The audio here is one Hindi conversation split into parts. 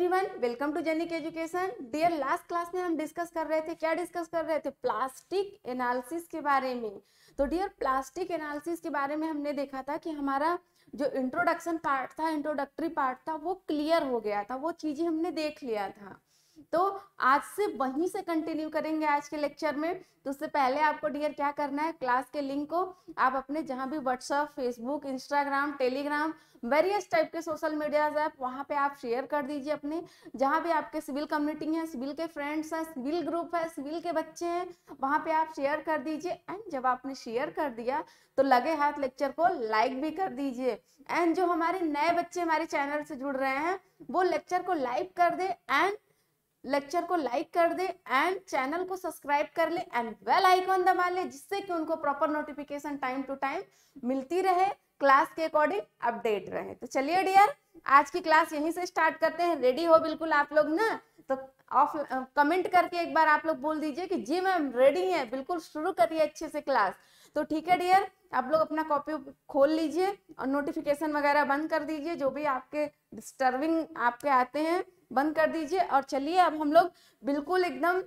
Everyone, welcome to Genic education. Dear, last class में हम डिस्कस कर रहे थे, क्या डिस्कस कर रहे थे? प्लास्टिक एनालिसिस के बारे में। तो डियर, प्लास्टिक एनालिसिस के बारे में हमने देखा था कि हमारा जो इंट्रोडक्शन पार्ट था, इंट्रोडक्टरी पार्ट था, वो क्लियर हो गया था, वो चीजें हमने देख लिया था। तो आज से वहीं से कंटिन्यू करेंगे आज के लेक्चर में। तो उससे पहले आपको डियर क्या करना है, क्लास के लिंक को आप अपने जहां भी WhatsApp, Facebook, Instagram, Telegram, various type के सोशल मीडिया ऐप, वहां पे आप शेयर कर दीजिए। अपने जहां भी आपके सिविल कम्युनिटी है, सिविल के फ्रेंड्स हैं, सिविल ग्रुप है, सिविल के बच्चे हैं, वहां पे आप शेयर कर दीजिए। एंड जब आपने शेयर कर दिया तो लगे हाथ लेक्चर को लाइक भी कर दीजिए। एंड जो हमारे नए बच्चे हमारे चैनल से जुड़ रहे हैं, वो लेक्चर को लाइक कर दे एंड चैनल को सब्सक्राइब कर ले एंड बेल आइकॉन दबा ले, जिससे कि उनको proper notification time to time मिलती रहे, क्लास के अकॉर्डिंग अपडेट रहे। तो चलिए डियर, आज की क्लास यहीं से स्टार्ट करते हैं। रेडी हो बिल्कुल आप लोग ना? तो ऑफ कमेंट करके एक बार आप लोग बोल दीजिए कि जी मैम रेडी है, बिल्कुल शुरू करिए अच्छे से क्लास। तो ठीक है डियर, आप लोग अपना कॉपी खोल लीजिए और नोटिफिकेशन वगैरह बंद कर दीजिए, जो भी आपके डिस्टर्बिंग आपके आते हैं बंद कर दीजिए। और चलिए अब हम लोग बिल्कुल एकदम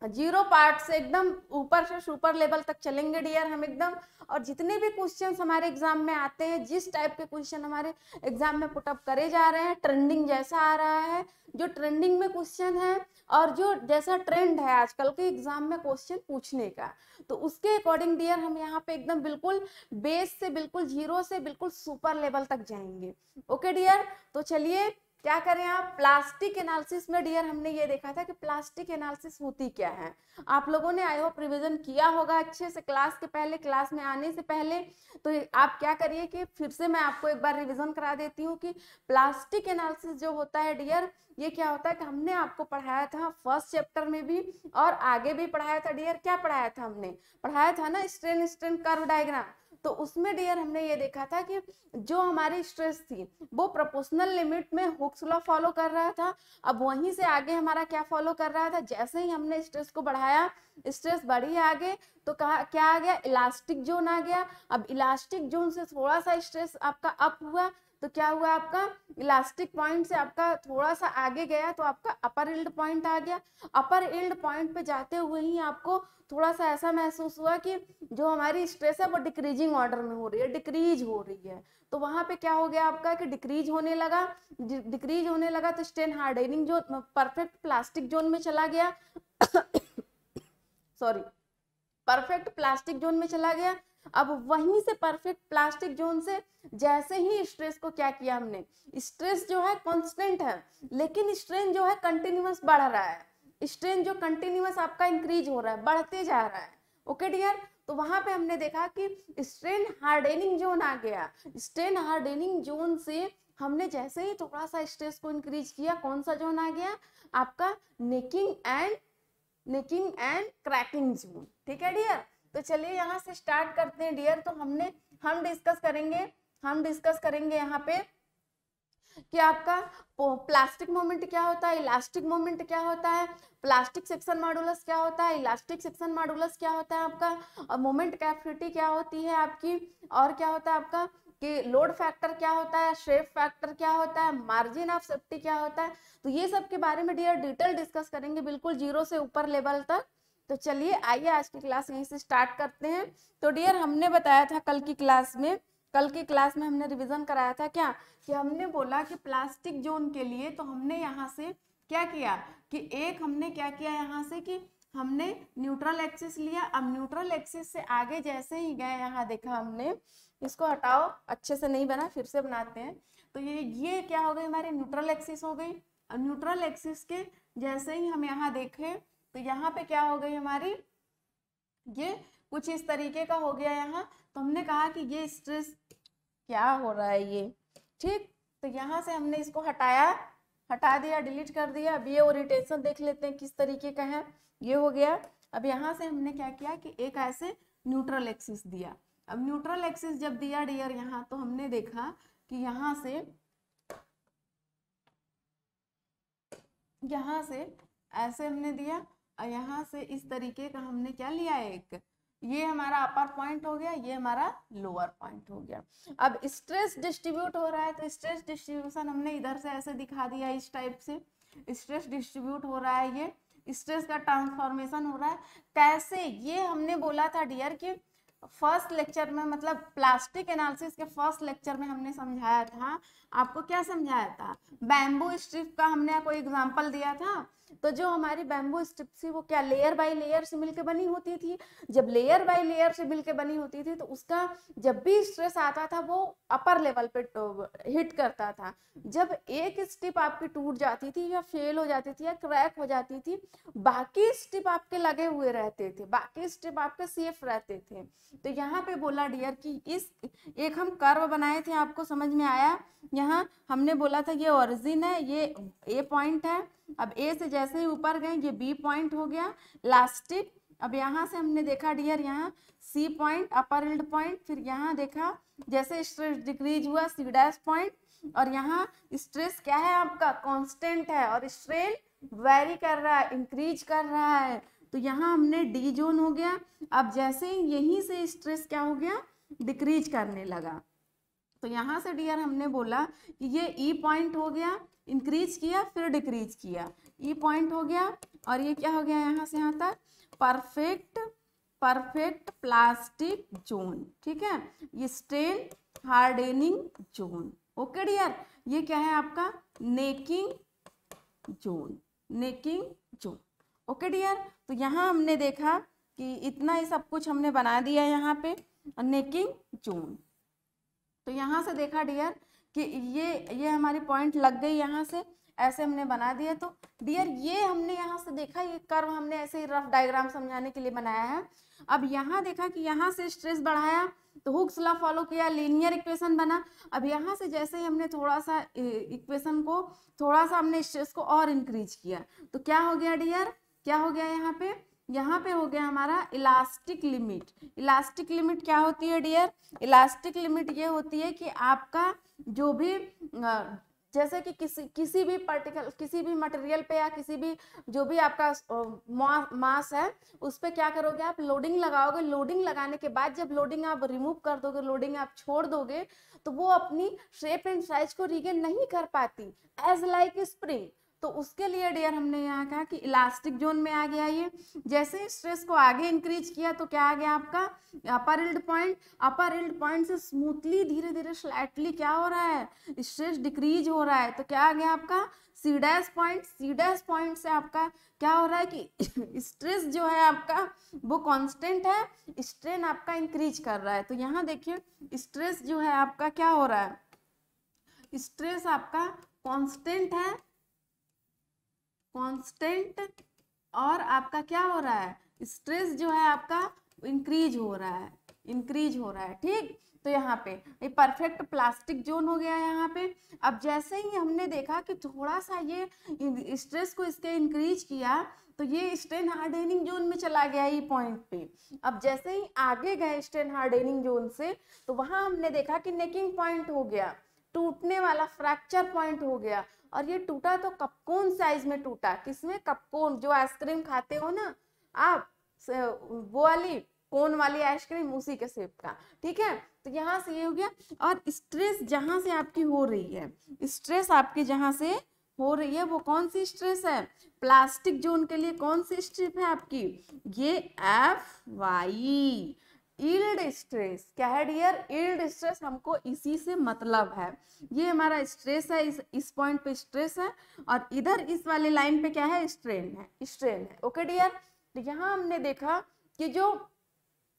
जीरो पार्ट से एकदम ऊपर से सुपर लेवल तक चलेंगे डियर हम एकदम। और जितने भी क्वेश्चंस हमारे एग्जाम में आते हैं, जिस टाइप के क्वेश्चन हमारे एग्जाम में पुटअप करे जा रहे हैं, ट्रेंडिंग जैसा आ रहा है, जो ट्रेंडिंग में क्वेश्चन है और जो जैसा ट्रेंड है आजकल के एग्जाम में क्वेश्चन पूछने का, तो उसके अकॉर्डिंग डियर हम यहाँ पे एकदम बिल्कुल बेस से, बिल्कुल जीरो से बिल्कुल सुपर लेवल तक जाएंगे। ओके डियर, तो चलिए क्या करें। आप प्लास्टिक एनालिसिस में डियर हमने ये देखा था कि प्लास्टिक एनालिसिस होती क्या है। आप लोगों ने आई होप रिवीजन किया होगा अच्छे से क्लास के पहले, क्लास में आने से पहले। तो आप क्या करिए कि फिर से मैं आपको एक बार रिवीजन करा देती हूँ कि प्लास्टिक एनालिसिस जो होता है डियर, ये क्या होता है कि हमने आपको पढ़ाया था फर्स्ट चैप्टर में भी और आगे भी पढ़ाया था डियर। क्या पढ़ाया था? हमने पढ़ाया था ना स्ट्रेन कर्व डायग्राम। तो उसमें डियर हमने ये देखा था कि जो हमारी स्ट्रेस थी वो प्रोपोर्शनल लिमिट में हुक्स लॉ फॉलो कर रहा था। अब वहीं से आगे हमारा क्या फॉलो कर रहा था, जैसे ही हमने स्ट्रेस को बढ़ाया, स्ट्रेस बढ़ी आगे, तो कहा क्या आ गया, इलास्टिक जोन आ गया। अब इलास्टिक जोन से थोड़ा सा स्ट्रेस आपका अप हुआ, तो क्या हुआ, आपका इलास्टिक पॉइंट से आपका थोड़ा सा आगे गया तो आपका अपर यील्ड पॉइंट आ गया। अपर यील्ड पॉइंट पे जाते हुए ही आपको थोड़ा सा ऐसा महसूस हुआ कि जो हमारी स्ट्रेस है वो डिक्रीजिंग ऑर्डर में हो रही है, डिक्रीज हो रही है। तो वहां पे क्या हो गया आपका कि डिक्रीज होने लगा तो strain hardening zone perfect plastic zone में चला गया सॉरी, परफेक्ट प्लास्टिक जोन में चला गया। अब वहीं से परफेक्ट प्लास्टिक जोन से जैसे ही स्ट्रेस को क्या किया हमने, स्ट्रेस जो है कांस्टेंट है लेकिन स्ट्रेन जो है कंटिन्यूअस बढ़ रहा है, स्ट्रेन जो कंटिन्यूअस आपका इंक्रीज हो रहा है, बढ़ते जा रहा है। ओके डियर, तो वहां पे हमने देखा कि स्ट्रेन हार्डनिंग जोन आ गया। स्ट्रेन हार्डनिंग जोन से हमने जैसे ही थोड़ा सा स्ट्रेस को इंक्रीज किया, कौन सा जोन आ गया आपका, नेकिंग एंड क्रैकिंग जोन। ठीक है डियर, तो चलिए यहाँ से स्टार्ट करते हैं डियर। तो हम डिस्कस करेंगे यहाँ पे कि आपका प्लास्टिक मोमेंट क्या होता है, इलास्टिक मोमेंट क्या होता है, प्लास्टिक सेक्शन मॉडुलस क्या होता है, इलास्टिक सेक्शन मॉडुलस क्या होता है आपका, और मोमेंट कैपेसिटी क्या होती है आपकी, और क्या होता है आपका कि लोड फैक्टर क्या होता है, शेप फैक्टर क्या होता है, मार्जिन ऑफ सेफ्टी क्या होता है। तो ये सब के बारे में डियर डिटेल डिस्कस करेंगे, बिल्कुल जीरो से ऊपर लेवल तक। तो चलिए आइए आज की क्लास यहीं से स्टार्ट करते हैं। तो डियर हमने बताया था कल की क्लास में हमने रिवीजन कराया था क्या, कि हमने बोला कि प्लास्टिक जोन के लिए तो हमने यहाँ से क्या किया कि हमने क्या किया यहाँ से कि हमने न्यूट्रल एक्सिस लिया। अब न्यूट्रल एक्सिस से आगे जैसे ही गए, यहाँ देखा हमने, इसको हटाओ, अच्छे से नहीं बना, फिर से बनाते हैं। तो ये क्या हो गई, हमारी न्यूट्रल एक्सिस हो गई। और न्यूट्रल एक्सिस के जैसे ही हम यहाँ देखें तो यहाँ पे क्या हो गई हमारी, ये कुछ इस तरीके का हो गया यहाँ। तो हमने कहा कि ये स्ट्रेस क्या हो रहा है ये, ठीक। तो यहाँ से हमने इसको हटा दिया, डिलीट कर दिया। अब ये ओरिएंटेशन देख लेते हैं किस तरीके का है, ये हो गया। अब यहाँ से हमने क्या किया कि एक ऐसे न्यूट्रल एक्सिस दिया। अब न्यूट्रल एक्सिस जब दिया डियर यहाँ, तो हमने देखा कि यहाँ से ऐसे हमने दिया और यहाँ से इस तरीके का हमने क्या लिया, एक ये हमारा अपर पॉइंट हो गया, ये हमारा लोअर पॉइंट हो गया। अब स्ट्रेस डिस्ट्रीब्यूट हो रहा है, तो स्ट्रेस डिस्ट्रीब्यूशन हमने इधर से ऐसे दिखा दिया, इस टाइप से स्ट्रेस डिस्ट्रीब्यूट हो रहा है, ये स्ट्रेस का ट्रांसफॉर्मेशन हो रहा है। कैसे, ये हमने बोला था डियर कि फर्स्ट लेक्चर में, मतलब प्लास्टिक एनालिसिस के फर्स्ट लेक्चर में हमने समझाया था। आपको क्या समझाया था? बैम्बू स्ट्रिप का हमने कोई एग्जांपल दिया था। तो जो हमारी बैम्बू स्ट्रिप थी वो क्या लेयर बाय लेयर से मिलकर बनी होती थी। जब लेयर बाय लेयर से मिलकर बनी होती थी तो उसका जब भी स्ट्रेस आता था वो अपर लेवल पे हिट करता था। जब एक स्ट्रिप आपकी टूट जाती थी या फेल हो जाती थी या क्रैक हो जाती थी, बाकी स्ट्रिप आपके लगे हुए रहते थे, बाकी स्ट्रिप आपके सेफ रहते थे। तो यहाँ पे बोला डियर कि इस एक हम कर्व बनाए थे, आपको समझ में आया? यहाँ हमने बोला था ये ओरिजिन है, ये ए पॉइंट है। अब ए से जैसे ही ऊपर गए ये बी पॉइंट हो गया लास्टिक। अब यहाँ से हमने देखा डियर, यहाँ C point upper end point, फिर यहाँ देखा जैसे स्ट्रेस डिक्रीज हुआ सी डैश पॉइंट, और यहाँ स्ट्रेस क्या है आपका कांस्टेंट है और स्ट्रेन वेरी कर रहा है, इंक्रीज कर रहा है। तो यहाँ हमने डी जोन हो गया। अब जैसे यहीं से स्ट्रेस क्या हो गया, डिक्रीज करने लगा। तो यहाँ से डियर हमने बोला कि ये ई पॉइंट हो गया, इंक्रीज किया फिर डिक्रीज किया, ई पॉइंट हो गया, और ये क्या हो गया यहाँ से यहाँ तक परफेक्ट प्लास्टिक जोन। ठीक है, ये strain hardening zone. Okay dear, ये क्या है आपका नेकिंग जोन। ओके डियर, तो यहाँ हमने देखा कि इतना ही सब कुछ हमने बना दिया यहाँ पे नेकिंग जोन। तो यहाँ से देखा डियर कि ये हमारी पॉइंट लग गई, यहाँ से ऐसे हमने बना दिया। तो डियर ये हमने यहाँ से देखा, ये कर्व हमने ऐसे ही रफ डायग्राम समझाने के लिए बनाया है। अब यहाँ देखा कि यहाँ से स्ट्रेस बढ़ाया तो हुक्स लॉ फॉलो किया, लीनियर इक्वेशन बना। अब यहाँ से जैसे ही हमने थोड़ा सा इक्वेशन को थोड़ा सा हमने स्ट्रेस को और इंक्रीज किया तो क्या हो गया डियर, क्या हो गया यहाँ पे हो गया हमारा इलास्टिक लिमिट। इलास्टिक लिमिट क्या होती है डियर? इलास्टिक लिमिट ये होती है कि आपका जो भी जैसे कि किसी भी मटेरियल पे या किसी भी जो भी आपका मास है उस पे क्या करोगे आप, लोडिंग लगाओगे। लोडिंग लगाने के बाद जब लोडिंग आप रिमूव कर दोगे, लोडिंग आप छोड़ दोगे, तो वो अपनी शेप एंड साइज को रिगेन नहीं कर पाती, एज लाइक स्प्रिंग। तो उसके लिए डियर हमने यहाँ कहा कि इलास्टिक जोन में आ गया ये। जैसे स्ट्रेस को आगे इंक्रीज किया तो क्या आ गया आपका अपर यील्ड पॉइंट। अपर यील्ड पॉइंट से स्मूथली धीरे धीरे स्लाइटली क्या हो रहा है, स्ट्रेस डिक्रीज हो रहा है। तो क्या आ गया आपका C dash point. C dash point से आपका क्या हो रहा है कि स्ट्रेस जो है आपका वो कांस्टेंट है, स्ट्रेन आपका इंक्रीज कर रहा है। तो यहाँ देखिए स्ट्रेस जो है आपका क्या हो रहा है, स्ट्रेस आपका कांस्टेंट है, कांस्टेंट, और आपका क्या हो रहा है, स्ट्रेस जो है आपका इंक्रीज हो रहा है, ठीक। तो यहाँ पे ये परफेक्ट प्लास्टिक जोन हो गया यहाँ पे। अब जैसे ही हमने देखा कि थोड़ा सा ये स्ट्रेस को इसके इंक्रीज किया तो ये स्ट्रेन हार्डेनिंग जोन में चला गया ये पॉइंट पे। अब जैसे ही आगे गए स्ट्रेन हार्डेनिंग जोन से तो वहां हमने देखा कि नेकिंग पॉइंट हो गया, टूटने वाला फ्रैक्चर पॉइंट हो गया। और ये टूटा तो कपकोन साइज में टूटा। किसमें? कपकोन, जो आइसक्रीम खाते हो ना आप, वो वाली कोन वाली आइसक्रीम, उसी के शेप का। ठीक है, तो यहाँ से ये हो गया। और स्ट्रेस जहां से आपकी हो रही है, स्ट्रेस आपकी जहां से हो रही है वो कौन सी स्ट्रेस है? प्लास्टिक जोन के लिए कौन सी स्ट्रिप है आपकी? ये FY यील्ड स्ट्रेस। क्या है डियर? Yield stress. हमको इसी से मतलब है, ये हमारा स्ट्रेस है, इस पॉइंट पे स्ट्रेस है और इधर इस वाले लाइन पे क्या है, स्ट्रेन है। ओके डियर, तो यहाँ हमने देखा कि जो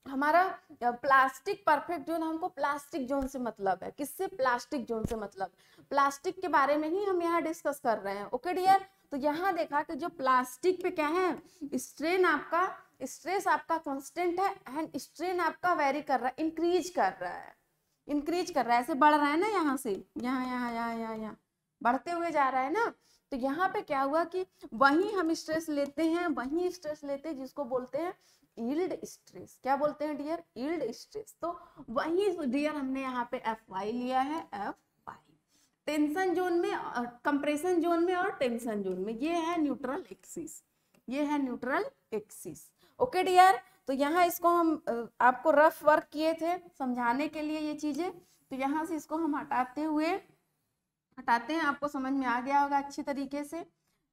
हमारा प्लास्टिक परफेक्ट जोन, हमको प्लास्टिक जोन से मतलब है। किससे? प्लास्टिक जोन से मतलब, प्लास्टिक के बारे में ही हम यहाँ डिस्कस कर रहे हैं। ओके डियर, तो यहाँ देखा कि जो प्लास्टिक पे क्या है, स्ट्रेन आपका, स्ट्रेस आपका कांस्टेंट है एंड स्ट्रेन आपका वेरी कर रहा है, इंक्रीज कर रहा है, ऐसे बढ़ रहा है ना, यहाँ से यहाँ बढ़ते हुए जा रहा है ना। तो यहाँ पे क्या हुआ कि वही हम स्ट्रेस लेते हैं, जिसको बोलते हैं यील्ड स्ट्रेस। क्या बोलते हैं डियर? Yield stress. तो वही डियर हमने यहाँ पे FY लिया है, FY। टेंशन जोन में, कंप्रेशन जोन में और टेंशन जोन में ये है न्यूट्रल एक्सिस, ओके डियर। तो यहाँ इसको हम आपको रफ वर्क किए थे समझाने के लिए ये चीजें, तो यहाँ से इसको हम हटाते हैं, आपको समझ में आ गया होगा अच्छी तरीके से।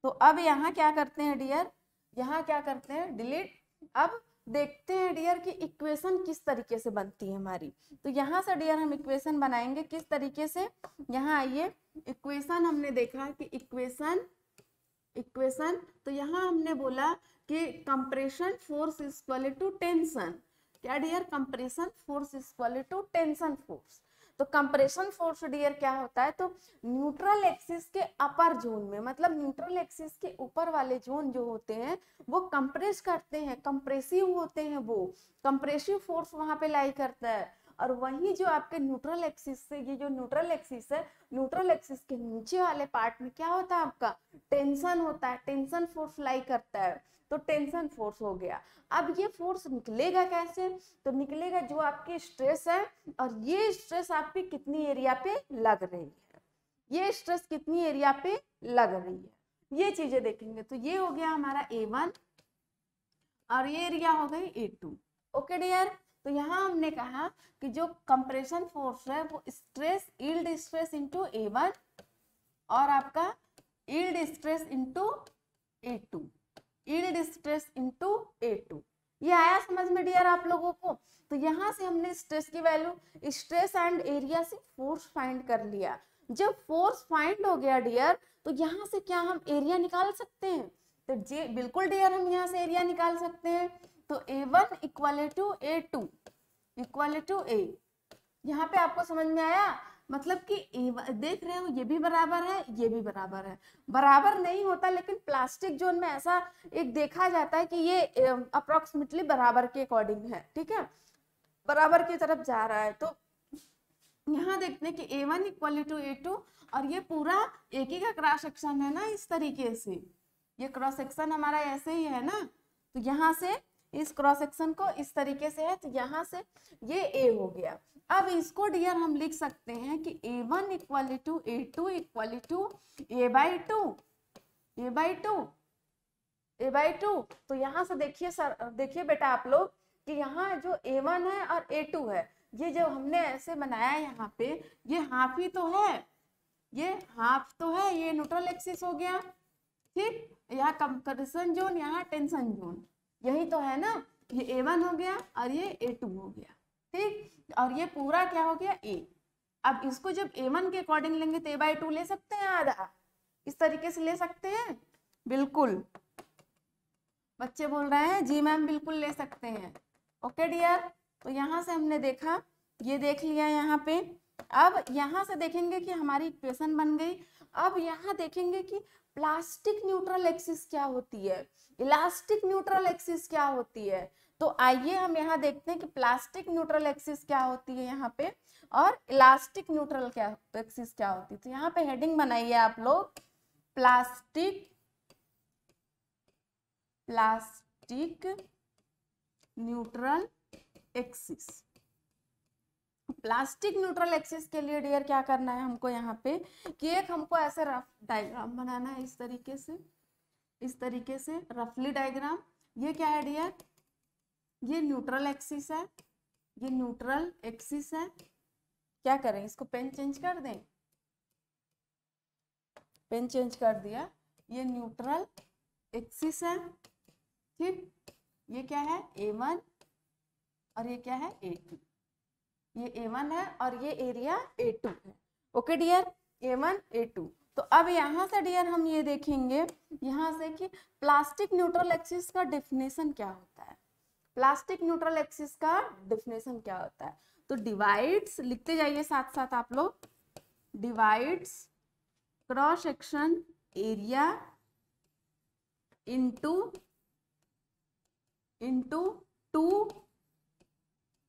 तो अब यहाँ क्या करते हैं डियर, यहाँ क्या करते हैं डिलीट। अब देखते हैं डियर कि इक्वेशन किस तरीके से बनती है हमारी। तो यहाँ से डियर हम इक्वेशन बनाएंगे किस तरीके से। यहाँ आइए, इक्वेशन हमने देखा कि इक्वेशन तो यहाँ हमने बोला कि compression force is equal to tension. क्या dear, compression force is equal to tension force. तो कंप्रेशन फोर्स डियर क्या होता है, तो न्यूट्रल एक्सिस के अपर जोन में, मतलब न्यूट्रल एक्सिस के ऊपर वाले जोन जो होते हैं वो कंप्रेस करते हैं, कंप्रेसिव होते हैं, वो कंप्रेसिव फोर्स वहां पे लाई करता है। और वही जो आपके न्यूट्रल एक्सिस से, ये जो न्यूट्रल एक्सिस है, न्यूट्रल एक्सिस के नीचे वाले पार्ट में क्या होता है आपका, टेंशन होता है, टेंशन फोर्स लाई करता है। तो टेंशन फोर्स हो गया। अब ये फोर्स निकलेगा कैसे, तो निकलेगा जो आपकी स्ट्रेस है, और ये स्ट्रेस आपकी कितनी एरिया पे लग रही है, ये स्ट्रेस कितनी एरिया पे लग रही है, ये चीजें देखेंगे। तो ये हो गया हमारा A1 और ये एरिया हो गई A2। ओके डियर, तो यहाँ हमने कहा कि जो कंप्रेशन फोर्स है वो stress, yield stress into A1 और आपका yield stress into A2, yield stress into A2। ये आया समझ में डियर आप लोगों को। तो यहाँ से हमने स्ट्रेस की वैल्यू, स्ट्रेस एंड एरिया से फोर्स फाइंड कर लिया। जब फोर्स फाइंड हो गया डियर, तो यहाँ से क्या हम एरिया निकाल सकते हैं, तो जी बिल्कुल डियर हम यहाँ से एरिया निकाल सकते हैं। तो A1 equal to A2 equal to A। यहाँ पे आपको समझ में आया, मतलब कि देख रहे हो ये भी बराबर है, ये भी बराबर है। बराबर नहीं होता लेकिन प्लास्टिक जोन में ऐसा एक देखा जाता है कि ये अप्रोक्सीमेटली बराबर के अकॉर्डिंग है, ठीक है, बराबर की तरफ जा रहा है। तो यहाँ देखते हैं कि A1 इक्वल टू A2 और ये पूरा एक ही का क्रॉस सेक्शन है ना, इस तरीके से ये क्रॉस सेक्शन हमारा ऐसे ही है ना। तो यहाँ से इस क्रॉस सेक्शन को इस तरीके से है, तो यहाँ से ये A हो गया। अब इसको डियर हम लिख सकते हैं कि A1 equal to A2 equal to A/2। तो यहाँ से देखिए सर, देखिए बेटा आप लोग कि यहाँ जो A1 है और A2 है, ये जो हमने ऐसे बनाया यहाँ पे, ये हाफ ही तो है, ये हाफ तो है, ये न्यूट्रल एक्सिस हो गया, ठीक। यहाँ कंप्रेशन जोन, यहाँ टेंशन जोन, यही तो है ना। ये A1 हो गया और ये A2 हो गया, ठीक। और ये पूरा क्या हो गया A। अब इसको जब A1 के अकॉर्डिंग लेंगे तो A/2 ले सकते हैं, आधा इस तरीके से ले सकते हैं, बिल्कुल। बच्चे बोल रहे हैं जी मैम बिल्कुल ले सकते हैं। ओके डियर, तो यहाँ से हमने देखा, ये देख लिया यहाँ पे। अब यहाँ से देखेंगे कि हमारी इक्वेशन बन गई। अब यहाँ देखेंगे कि प्लास्टिक न्यूट्रल एक्सिस क्या होती है, इलास्टिक न्यूट्रल एक्सिस क्या होती है। तो आइए हम यहाँ देखते हैं कि प्लास्टिक न्यूट्रल एक्सिस क्या होती है यहाँ पे, और इलास्टिक न्यूट्रल क्या एक्सिस क्या होती है। तो यहाँ पे हेडिंग बनाइए आप लोग, plastic neutral axis. Plastic neutral axis के लिए डियर क्या करना है हमको यहाँ पे कि एक हमको ऐसे रफ डायग्राम बनाना है, इस तरीके से रफली डायग्राम। ये क्या है डियर, ये न्यूट्रल एक्सिस है, ये न्यूट्रल एक्सिस है। क्या करें, इसको पेन चेंज कर दें, पेन चेंज कर दिया। ये न्यूट्रल एक्सिस है, ठीक। ये क्या है A1 और ये क्या है A2। ये A1 है और ये एरिया A2 है। Okay dear, A1 A2। तो अब यहाँ से डियर हम ये देखेंगे यहाँ से कि प्लास्टिक न्यूट्रल एक्सिस का डेफिनेशन क्या होता है। प्लास्टिक न्यूट्रल एक्सिस का डेफिनेशन क्या होता है, तो डिवाइड्स, लिखते जाइए साथ साथ आप लोग, divides cross section area into two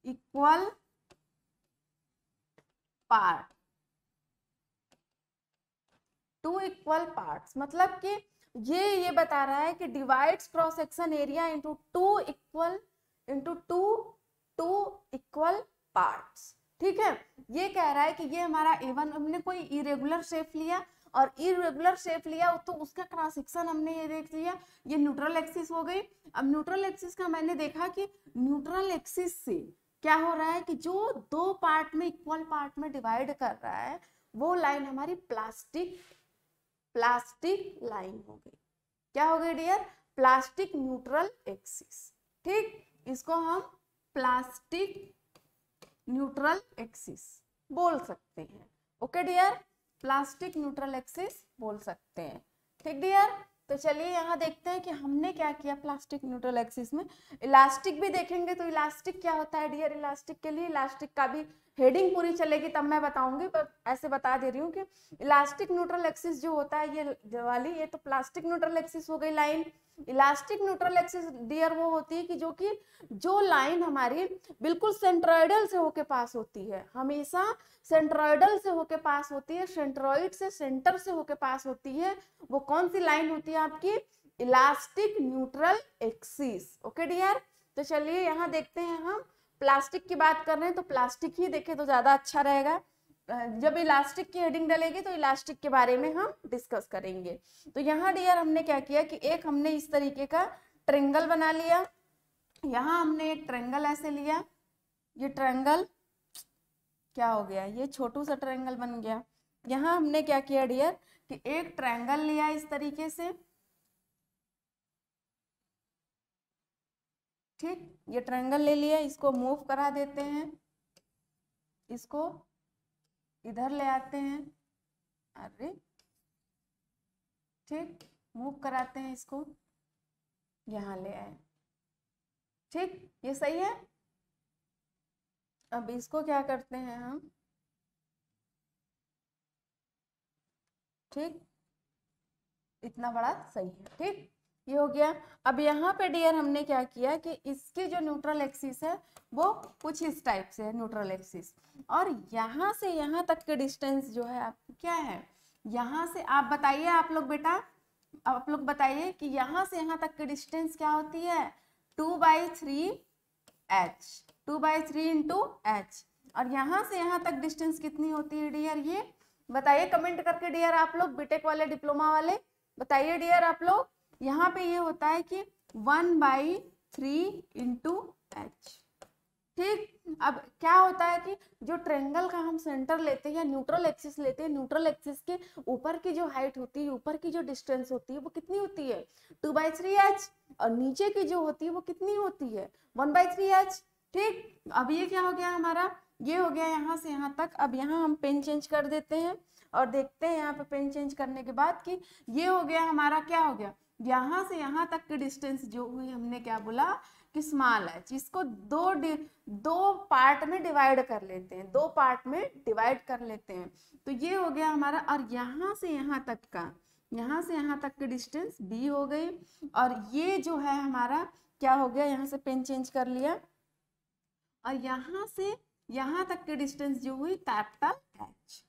equal part, two equal parts. मतलब कि ये बता रहा है कि divides cross section area into two equal parts, ठीक है। ये कह रहा है कि ये हमारा A1, हमने कोई इरेगुलर शेप लिया और इरेगुलर शेप लिया तो उसका क्रॉस सेक्शन हमने ये देख लिया, ये न्यूट्रल एक्सिस हो गई। अब न्यूट्रल एक्सिस का मैंने देखा कि न्यूट्रल एक्सिस से क्या हो रहा है कि जो दो पार्ट में इक्वल पार्ट में डिवाइड कर रहा है वो लाइन हमारी प्लास्टिक लाइन हो गई। क्या हो गई डियर? Plastic neutral axis. ठीक, इसको हम प्लास्टिक न्यूट्रल एक्सिस बोल सकते हैं। Okay dear, plastic neutral axis बोल सकते हैं। ठीक डियर, तो चलिए यहाँ देखते हैं कि हमने क्या किया प्लास्टिक न्यूट्रल एक्सिस में। इलास्टिक भी देखेंगे तो इलास्टिक क्या होता है डियर? इलास्टिक के लिए इलास्टिक का भी हेडिंग पूरी चलेगी तब मैं बताऊंगी, पर ऐसे बता दे रही हूँ कि इलास्टिक न्यूट्रल एक्सिस जो होता है ये वाली, ये तो प्लास्टिक न्यूट्रल एक्सिस हो गई line. Elastic neutral axis dear वो होती है कि जो लाइन हमारी बिल्कुल सेंट्रोइडल से होके पास होती है, हमेशा सेंट्रोइडल से होके पास होती है, सेंट्रोइड से सेंटर से होके पास होती है। वो कौन सी लाइन होती है आपकी? Elastic neutral axis. Okay dear, तो चलिए यहाँ देखते हैं, हम प्लास्टिक की बात कर रहे हैं तो प्लास्टिक ही देखें तो ज्यादा अच्छा रहेगा। जब इलास्टिक की हेडिंग डलेगी तो इलास्टिक के बारे में हम डिस्कस करेंगे। तो यहाँ डियर हमने क्या किया कि एक हमने इस तरीके का ट्रायंगल बना लिया। यहाँ हमने एक ट्रायंगल ऐसे लिया, ये ट्रायंगल क्या हो गया? ये छोटू सा ट्रायंगल बन गया। यहाँ हमने क्या किया डियर कि एक ट्रायंगल लिया इस तरीके से। ठीक, ये ट्रायंगल ले लिया, इसको मूव करा देते हैं, इसको इधर ले आते हैं, अरे ठीक, मूव कराते हैं, इसको यहाँ ले आए। ठीक, ये सही है। अब इसको क्या करते हैं हम, ठीक, इतना बड़ा सही है। ठीक, ये हो गया। अब यहाँ पे डियर हमने क्या किया कि इसकी जो न्यूट्रल एक्सिस है वो कुछ इस टाइप से है न्यूट्रल एक्सिस, और यहाँ से यहाँ तक के डिस्टेंस जो है आपको क्या है, यहाँ से आप बताइए, आप लोग बेटा आप लोग बताइए कि यहाँ से यहाँ तक की डिस्टेंस क्या होती है? 2/3h, 2/3 into h। और यहाँ से यहाँ तक डिस्टेंस कितनी होती है डियर? ये बताइए कमेंट करके डियर, आप लोग बीटेक वाले डिप्लोमा वाले बताइए डियर आप लोग। यहाँ पे ये होता है कि 1/3 इंटू h। ठीक, अब क्या होता है कि जो ट्रायंगल का हम सेंटर लेते हैं या न्यूट्रल एक्सिस लेते हैं, न्यूट्रल एक्सिस के ऊपर की जो हाइट होती है, ऊपर की जो डिस्टेंस होती है वो कितनी होती है? 2/3h, और नीचे की जो होती है वो कितनी होती है? 1/3h। ठीक, अब ये क्या हो गया हमारा? ये हो गया यहाँ से यहाँ तक। अब यहाँ हम पेन चेंज कर देते हैं और देखते हैं यहाँ पे पेन चेंज करने के बाद कि ये हो गया हमारा, क्या हो गया, यहाँ से यहाँ तक की डिस्टेंस जो हुई हमने क्या बोला कि स्मॉल h। इसको दो पार्ट में डिवाइड कर लेते हैं, दो पार्ट में डिवाइड कर लेते हैं। तो ये हो गया हमारा, और यहाँ से यहाँ तक का, यहाँ से यहाँ तक की डिस्टेंस b हो गई। और ये जो है हमारा क्या हो गया, यहाँ से पेन चेंज कर लिया, और यहाँ से यहाँ तक की डिस्टेंस जो हुई कैपिटल H,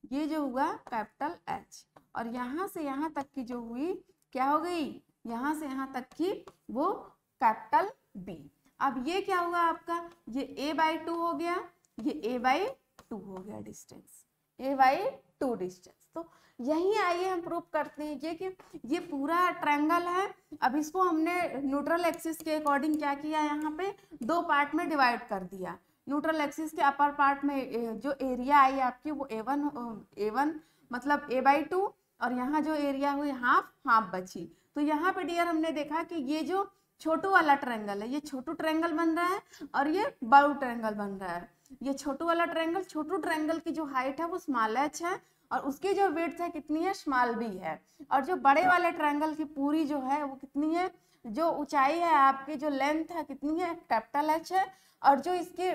ये जो हुआ कैपिटल H। और यहाँ से यहाँ तक की जो हुई क्या हो गई, यहाँ से यहाँ तक की वो कैपिटल B। अब ये क्या हुआ आपका, ये a/2 हो गया, ये a/2 हो गया डिस्टेंस, a/2 डिस्टेंस। तो यही आइए हम प्रूव करते हैं ये कि ये पूरा ट्रायंगल है। अब इसको हमने न्यूट्रल एक्सिस के अकॉर्डिंग क्या किया, यहाँ पे दो पार्ट में डिवाइड कर दिया। न्यूट्रल एक्सिस के अपर पार्ट में जो एरिया आई आपकी वो a1 मतलब a/2, और यहाँ जो एरिया हुई हाफ बची। तो यहाँ पे डियर हमने देखा कि ये जो छोटू वाला ट्रायंगल है, ये छोटू ट्रायंगल बन रहा है और ये बड़ू ट्रायंगल बन रहा है। ये छोटू वाला ट्रायंगल, छोटू ट्रायंगल की जो हाइट है वो स्मॉल h है, और उसकी जो विड्थ है कितनी है, स्मॉल b है। और जो बड़े वाले ट्रायंगल की पूरी जो है वो कितनी है, जो ऊंचाई है आपकी, जो लेंथ है कितनी है, कैपिटल H है। और जो इसकी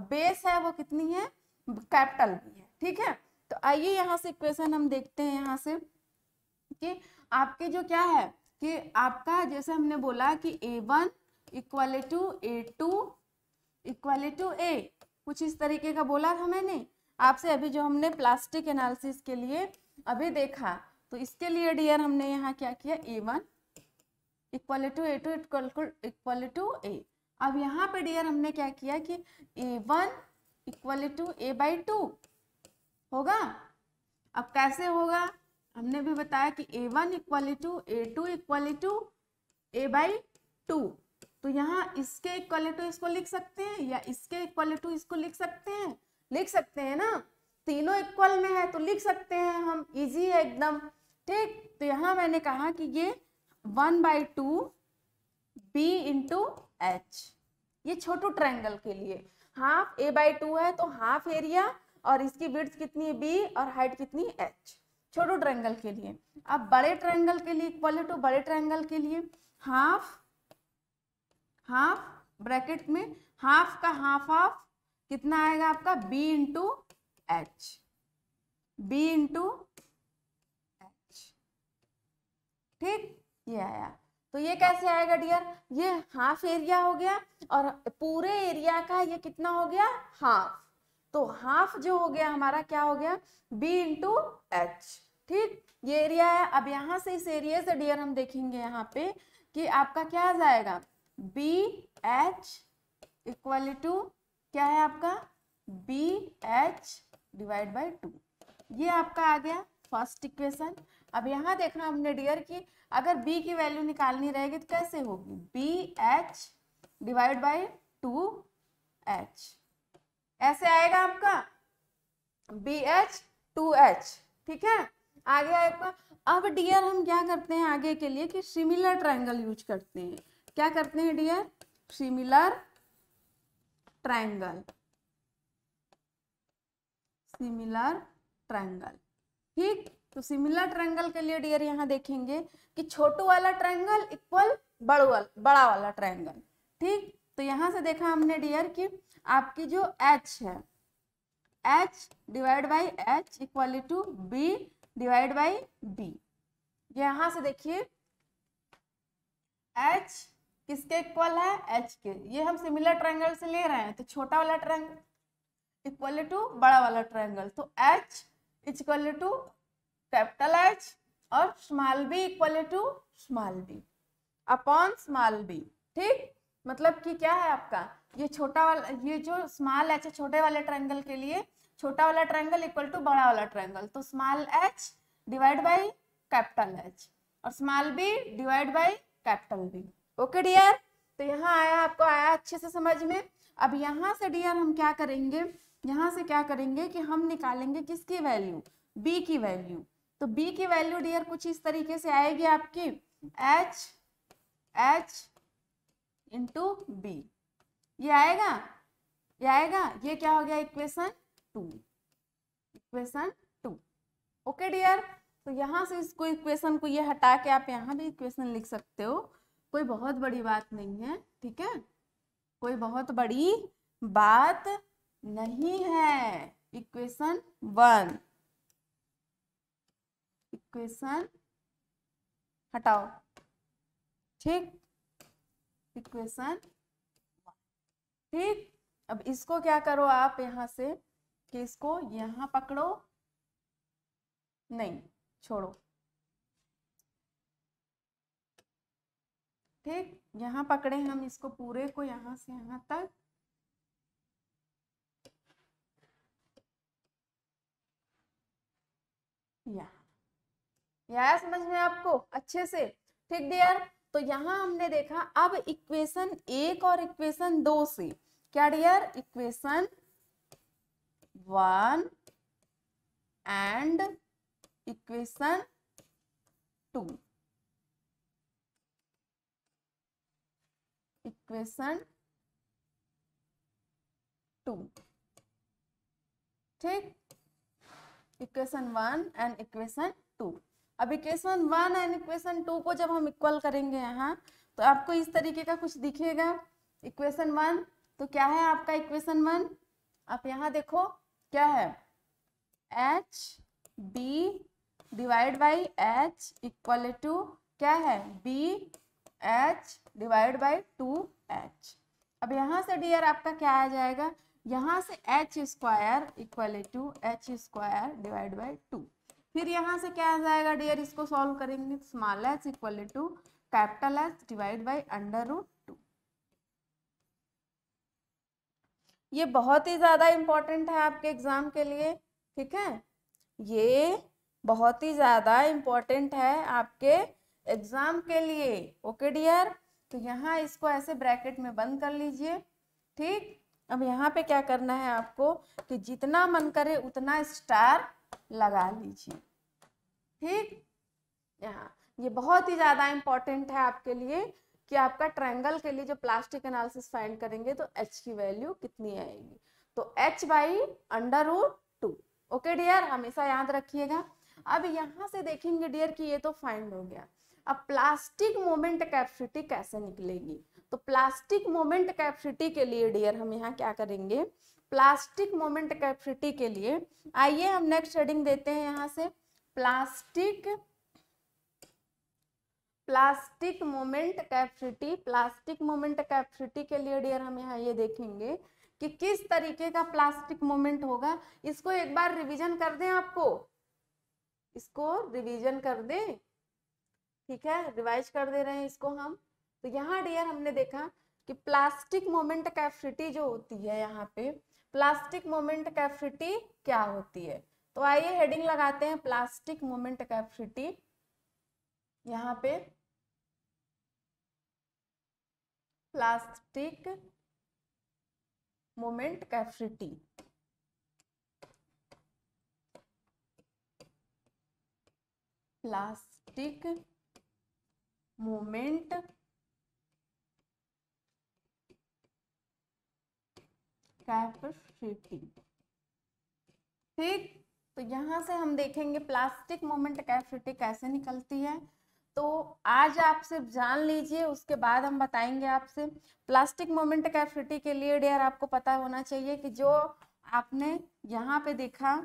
बेस है वो कितनी है, कैपिटल B है। ठीक है, तो आइए यहाँ से इक्वेशन हम देखते हैं यहाँ से कि आपके जो क्या है कि आपका जैसे हमने बोला कि a1 equal to a2 equal to a, कुछ इस तरीके का बोला था मैंने आपसे अभी, जो हमने प्लास्टिक एनालिसिस के लिए अभी देखा। तो इसके लिए डियर हमने यहाँ क्या किया, a1 equal to a2 equal to a। अब यहाँ पे डियर हमने क्या किया कि a1 इक्वल टू a/2 होगा। अब कैसे होगा, हमने भी बताया कि a1 equal to a2 equal to a/2। 2, तो यहाँ इसके इक्वल टू इसको लिख सकते हैं या इसके इक्वल टू इसको लिख सकते हैं, लिख सकते हैं ना, तीनों इक्वल में है तो लिख सकते हैं हम, इजी है एकदम। ठीक, तो यहाँ मैंने कहा कि ये 1/2 b इंटू एच, ये छोटू ट्रायंगल के लिए हाफ a/2 है तो हाफ एरिया, और इसकी विड्थ कितनी है b और हाइट कितनी है h, छोटू ट्रायंगल के लिए। अब बड़े ट्रायंगल के लिए इक्वल टू बड़े ट्रायंगल के लिए हाफ ब्रैकेट में हाफ का हाफ कितना आएगा आपका b into H, b into H. ठीक, ये आया। तो ये कैसे आएगा डियर, ये हाफ एरिया हो गया और पूरे एरिया का ये कितना हो गया हाफ, तो हाफ जो हो गया हमारा क्या हो गया b इंटू एच। ठीक, ये एरिया है। अब यहाँ से इस एरिया से डियर हम देखेंगे यहाँ पे कि आपका क्या आ जाएगा, बी एच इक्वल टू क्या है आपका बी एच डिवाइड बाई 2, ये आपका आ गया फर्स्ट इक्वेशन। अब यहाँ देखा हमने डियर कि अगर b की वैल्यू निकालनी रहेगी तो कैसे होगी, B H divide by 2h, ऐसे आएगा आपका बी एच 2h। ठीक है, आगे आएगा। अब डियर हम क्या करते हैं आगे के लिए कि सिमिलर ट्रायंगल यूज करते हैं। क्या करते हैं dear, similar triangle, similar triangle. ठीक, तो सिमिलर ट्रायंगल के लिए डियर यहाँ देखेंगे कि छोटू वाला ट्रायंगल इक्वल बड़ा वाला ट्रायंगल। ठीक, तो यहाँ से देखा हमने डियर कि आपकी जो h है, h divide by h equal to b divide by b। यहाँ से देखिए h किसके इक्वल है, h के, ये हम सिमिलर ट्रायंगल से ले रहे हैं तो छोटा वाला ट्रायंगल इक्वल टू बड़ा वाला ट्रायंगल, तो h equal to capital H और small b equal to small b upon small b। ठीक, मतलब कि क्या है आपका ये छोटा वाला, ये जो स्मॉल h है छोटे वाले ट्रायंगल के लिए, छोटा वाला ट्रायंगल इक्वल टू बड़ा वाला ट्रायंगल, तो small h divide by capital H और small b divide by capital B। Okay dear, तो यहाँ आया, आपको आया अच्छे से समझ में। अब यहाँ से डियर हम क्या करेंगे, यहाँ से क्या करेंगे कि हम निकालेंगे किसकी वैल्यू, b की वैल्यू। तो b की वैल्यू डियर कुछ इस तरीके से आएगी आपकी h इंटू b, ये आएगा, ये क्या हो गया इक्वेशन 2, इक्वेशन 2। ओके डियर, तो यहाँ से इसको इक्वेशन को ये हटा के आप यहाँ भी इक्वेशन लिख सकते हो, कोई बहुत बड़ी बात नहीं है। ठीक है, कोई बहुत बड़ी बात नहीं है। इक्वेशन 1, इक्वेशन हटाओ। ठीक, इक्वेशन 1। ठीक, अब इसको क्या करो आप यहाँ से कि इसको यहाँ पकड़ो, नहीं छोड़ो। ठीक, यहाँ पकड़े हम इसको पूरे को यहाँ से यहाँ तक, यहाँ समझ में आपको अच्छे से। ठीक डियर, तो यहाँ हमने देखा अब इक्वेशन 1 और इक्वेशन 2 से क्या dear, equation 1 and equation 2, equation 2। ठीक, इक्वेशन 1 एंड इक्वेशन 2। अब इक्वेशन 1 एंड इक्वेशन 2 को जब हम इक्वल करेंगे यहाँ तो आपको इस तरीके का कुछ दिखेगा। इक्वेशन 1 तो क्या है आपका इक्वेशन 1, आप यहाँ देखो क्या है, h b divide by h equal to क्या है b h divide by 2h। अब यहाँ से डियर आपका क्या आ जाएगा, यहाँ से h square equal to h square divide by 2, फिर यहाँ से क्या आ जाएगा डियर, इसको सॉल्व करेंगे, small h equal to capital H divide by √2। ये बहुत ही ज्यादा इंपॉर्टेंट है आपके एग्जाम के लिए। ठीक है, ये बहुत ही ज्यादा इंपॉर्टेंट है आपके एग्जाम के लिए। ओके डियर, तो यहाँ इसको ऐसे ब्रैकेट में बंद कर लीजिए। ठीक, अब यहाँ पे क्या करना है आपको कि जितना मन करे उतना स्टार लगा लीजिए। ठीक, यहाँ ये बहुत ही ज्यादा इंपॉर्टेंट है आपके लिए कि आपका ट्रायंगल के लिए जो प्लास्टिक एनालिसिस फाइंड करेंगे तो h की वैल्यू कितनी आएगी, तो h/√2। ओके डियर, हमेशा याद रखिएगा। अब यहाँ से देखेंगे डियर कि ये तो फाइंड हो गया। अब प्लास्टिक मोमेंट कैपेसिटी कैसे निकलेगी, तो प्लास्टिक मोमेंट कैपेसिटी के लिए डियर हम यहाँ क्या करेंगे, प्लास्टिक मोमेंट कैपेसिटी के लिए आइए हम नेक्स्ट हेडिंग देते हैं यहाँ से, plastic moment capacity. Plastic moment capacity के लिए डियर हम यहाँ ये देखेंगे कि किस तरीके का प्लास्टिक मोमेंट होगा। इसको एक बार रिवीजन कर दें, आपको इसको रिवीजन कर दें, ठीक है, रिवाइज कर दे रहे हैं इसको हम। तो यहाँ डियर हमने देखा कि प्लास्टिक मोमेंट कैपेसिटी जो होती है, यहाँ पे प्लास्टिक मोमेंट कैपेसिटी क्या होती है, तो आइए हेडिंग लगाते हैं प्लास्टिक मोमेंट कैपेसिटी। यहाँ पे plastic moment capacity, plastic moment capacity. ठीक, तो यहां से हम देखेंगे प्लास्टिक मोमेंट कैपेसिटी कैसे निकलती है। तो आज आप सिर्फ जान लीजिए, उसके बाद हम बताएंगे आपसे। प्लास्टिक मोमेंट कैपेसिटी के लिए डियर आपको पता होना चाहिए कि जो आपने यहाँ पे देखा,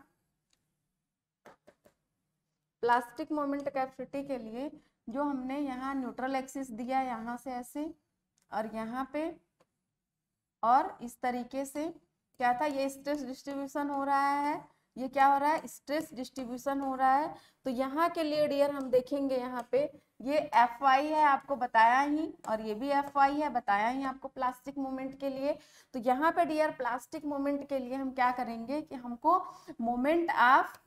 प्लास्टिक मोमेंट कैपेसिटी के लिए जो हमने यहाँ न्यूट्रल एक्सिस दिया, यहाँ से ऐसे और यहाँ पे और इस तरीके से क्या था, ये स्ट्रेस डिस्ट्रीब्यूशन हो रहा है, ये क्या हो रहा है, स्ट्रेस डिस्ट्रीब्यूशन हो रहा है। तो यहाँ के लिए डियर हम देखेंगे, यहाँ पे ये Fy है, आपको बताया ही, और ये भी Fy है, बताया ही आपको प्लास्टिक मोमेंट के लिए। तो यहाँ पे डियर प्लास्टिक मोमेंट के लिए हम क्या करेंगे कि हमको मोमेंट ऑफ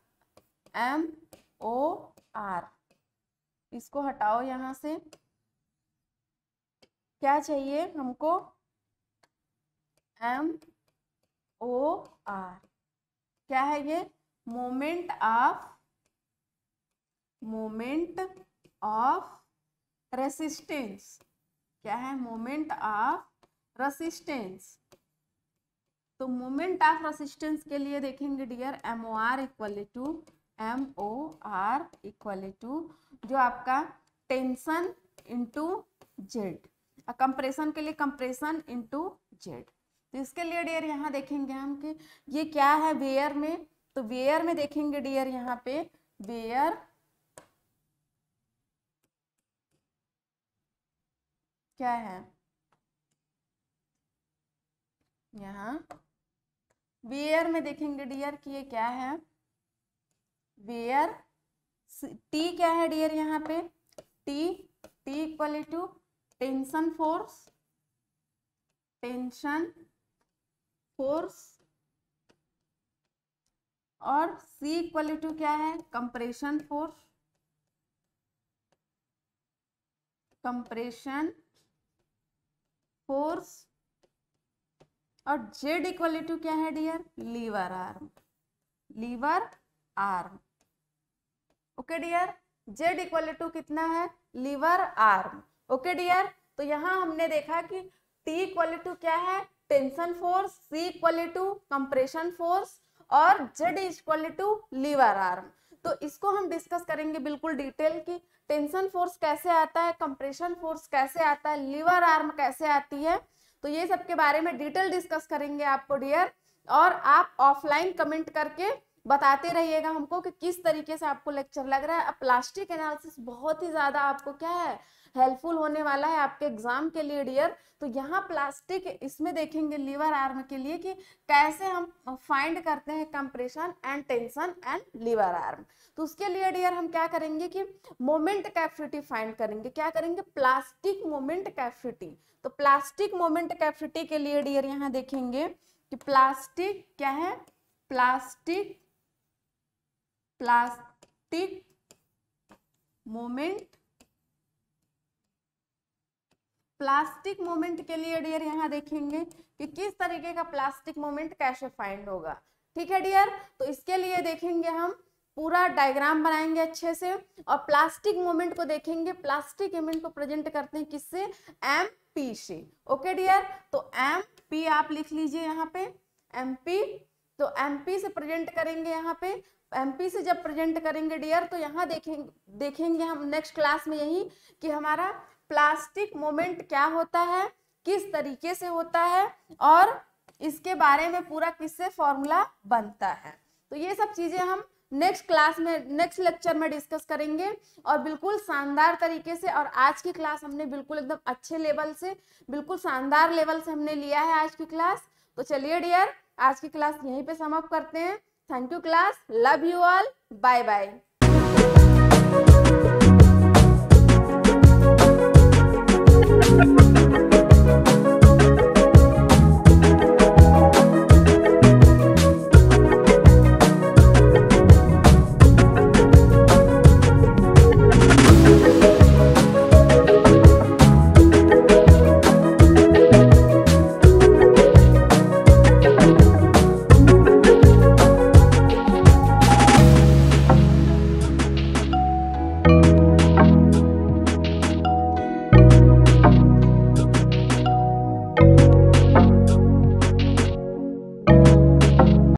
MOR, इसको हटाओ यहाँ से, क्या चाहिए हमको, MOR, क्या है ये, मोमेंट ऑफ रेसिस्टेंस। क्या है, मोमेंट ऑफ रेसिस्टेंस। तो मोमेंट ऑफ रेसिस्टेंस के लिए देखेंगे डियर MOR इक्वल टू जो आपका टेंशन इंटू जेड, कंप्रेशन के लिए कंप्रेशन इंटू जेड। तो इसके लिए डियर यहाँ देखेंगे हम कि ये क्या है वेयर में, तो वेयर में देखेंगे डियर यहाँ पे वेयर क्या है, यहाँ वेयर में देखेंगे डियर कि ये क्या है, वेयर टी क्या है डियर यहाँ पे, T equal to tension force और सी इक्वल टू क्या है, कंप्रेशन फोर्स और जेड इक्वल टू क्या है dear, lever arm. Okay dear, Z equal to कितना है, लीवर आर्म। ओके डियर, तो यहाँ हमने देखा कि टी इक्वल टू क्या है, tension force, C equal to compression force और Z equal to lever arm. तो इसको हम डिस्कस करेंगे बिल्कुल डिटेल की, टेंशन फोर्स कैसे आता है, कंप्रेशन फोर्स कैसे आता है, लीवर आर्म कैसे आती है, तो ये सब के बारे में डिटेल डिस्कस करेंगे आपको डियर। और आप ऑफलाइन कमेंट करके बताते रहिएगा हमको कि किस तरीके से आपको लेक्चर लग रहा है। अब प्लास्टिक एनालिसिस बहुत ही ज्यादा आपको क्या है, हेल्पफुल होने वाला है आपके एग्जाम के लिए डियर। तो यहाँ प्लास्टिक इसमें देखेंगे लीवर आर्म के लिए कि कैसे हम फाइंड करते हैं compression and tension and lever arm. तो उसके लिए डियर हम क्या करेंगे कि मोमेंट कैपेसिटी फाइंड करेंगे, क्या करेंगे, प्लास्टिक मोमेंट कैपेसिटी। तो प्लास्टिक मोमेंट कैपेसिटी के लिए डियर यहाँ देखेंगे कि प्लास्टिक क्या है, प्लास्टिक मोमेंट प्लास्टिक मोमेंट के लिए डियर यहाँ देखेंगे कि किस तरीके का प्लास्टिक मोमेंट कैसे फाइंड होगा। ठीक है डियर, तो इसके लिए देखेंगे हम पूरा डायग्राम बनाएंगे अच्छे से और प्लास्टिक मोमेंट को देखेंगे। प्लास्टिक मोमेंट को प्रेजेंट करते हैं किससे, एम पी से। ओके डियर, तो एम पी आप लिख लीजिए यहाँ पे एम पी। तो एम पी से प्रेजेंट करेंगे यहाँ पे। एम पी से जब प्रेजेंट करेंगे डियर तो यहाँ देखेंगे हम नेक्स्ट क्लास में यही कि हमारा प्लास्टिक मोमेंट क्या होता है, किस तरीके से होता है और इसके बारे में पूरा किससे फॉर्मूला बनता है। तो ये सब चीजें हम नेक्स्ट क्लास में, नेक्स्ट लेक्चर में डिस्कस करेंगे और बिल्कुल शानदार तरीके से। और आज की क्लास हमने बिल्कुल एकदम अच्छे लेवल से, बिल्कुल शानदार लेवल से हमने लिया है आज की क्लास। तो चलिए डियर, आज की क्लास यहीं पे समाप्त करते हैं। Thank you class, love you all, bye bye.